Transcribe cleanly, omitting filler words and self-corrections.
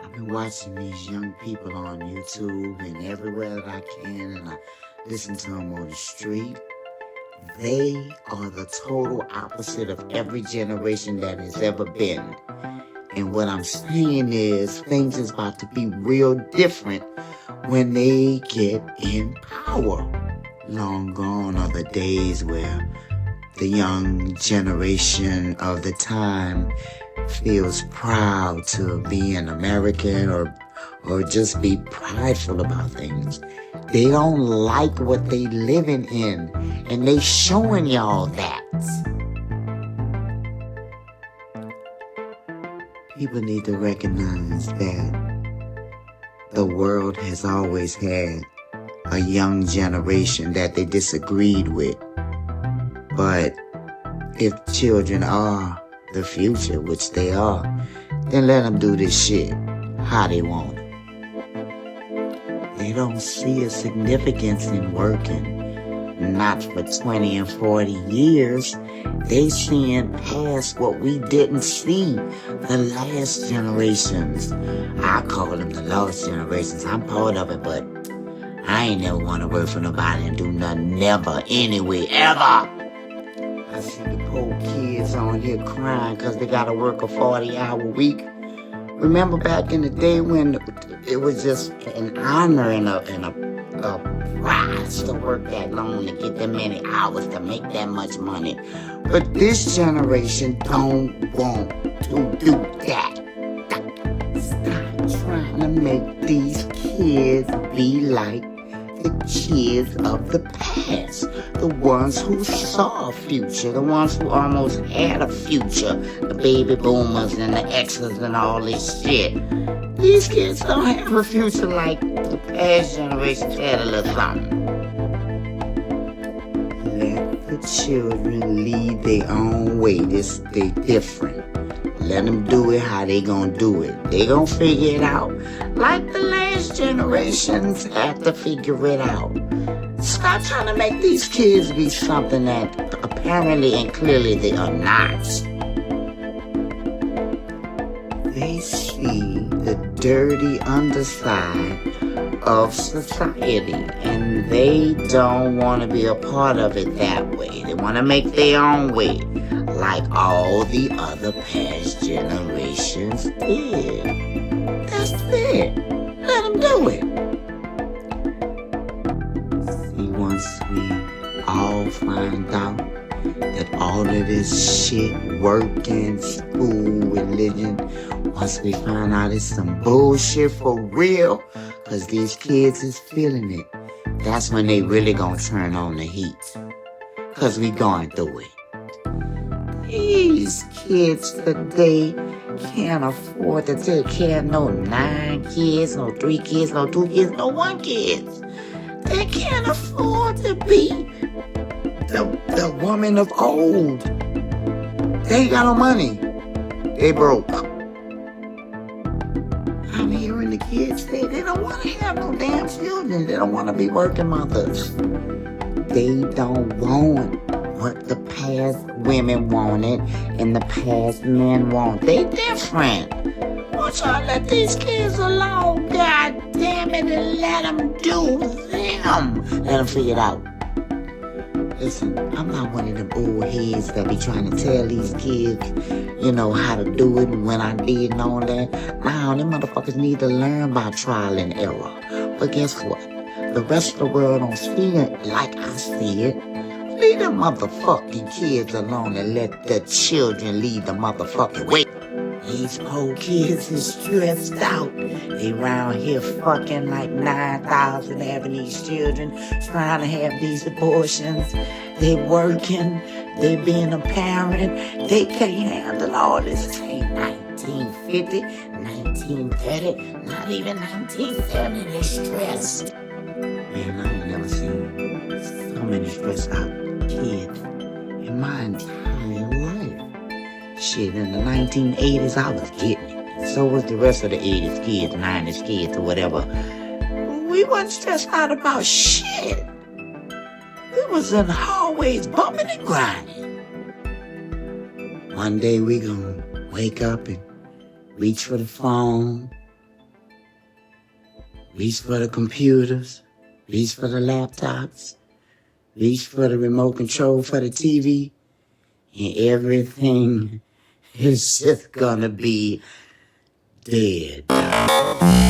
I've been watching these young people on YouTube and everywhere that I can, and I listen to them on the street. They are the total opposite of every generation that has ever been. And what I'm saying is things is about to be real different when they get in power. Long gone are the days where the young generation of the time feels proud to be an American or just be prideful about things. They don't like what they living in, and they showing y'all that. People need to recognize that the world has always had a young generation that they disagreed with. But if children are the future, which they are, then let them do this shit how they want it. They don't see a significance in working, not for 20 and 40 years. They seeing past what we didn't see the last generations. I call them the lost generations. I'm part of it, but I ain't never want to work for nobody and do nothing, never, anyway, ever. I see the poor kids on here crying because they got to work a 40-hour week. Remember back in the day when it was just an honor and a prize to work that long, to get that many hours, to make that much money. But this generation don't want to do that. Stop trying to make these kids be like the kids of the past, the ones who saw a future, the ones who almost had a future, the baby boomers and the X's and all this shit. These kids don't have a future like the past generations had a little something. Let the children lead their own way. They different. Let them do it how they gonna do it. They gonna figure it out like the last generations had to figure it out. Stop trying to make these kids be something that apparently and clearly they are not. They see the dirty underside of society, and they don't want to be a part of it that way. They want to make their own way, like all the other past generations did. That's it. Let them do it. See, once we all find out that all of this shit, working, school, religion, once we find out it's some bullshit for real, because these kids is feeling it, that's when they really gonna turn on the heat. Because we going through it. These kids today can't afford to take care of no 9 kids, no 3 kids, no 2 kids, no 1 kid. They can't afford to be the woman of old. They ain't got no money. They broke. I'm hearing the kids say they don't want to have no damn children. They don't want to be working mothers. They don't want what the past women wanted and the past men want. They different. Won't y'all let these kids alone? God damn it, and let them do them. Let them figure it out. Listen, I'm not one of them old heads that be trying to tell these kids, how to do it and when I did and all that. Now, them motherfuckers need to learn by trial and error. But guess what? The rest of the world don't see it like I see it. Leave the motherfucking kids alone and let the children lead the motherfucking way. These old kids is stressed out. They round here fucking like 9,000 having these children, trying to have these abortions. They working, they being a parent. They can't handle all this. It ain't 1950, 1930, not even 1970. They're stressed. Man, I ain't never seen so many stressed out kids in my entire life. Shit, in the 1980s, I was getting it. So was the rest of the 80s kids, 90s kids, or whatever. We wasn't stressed out about shit. We was in the hallways bumping and grinding. One day we gonna wake up and reach for the phone, reach for the computers, reach for the laptops, reach for the remote control for the TV, and everything is just gonna be dead.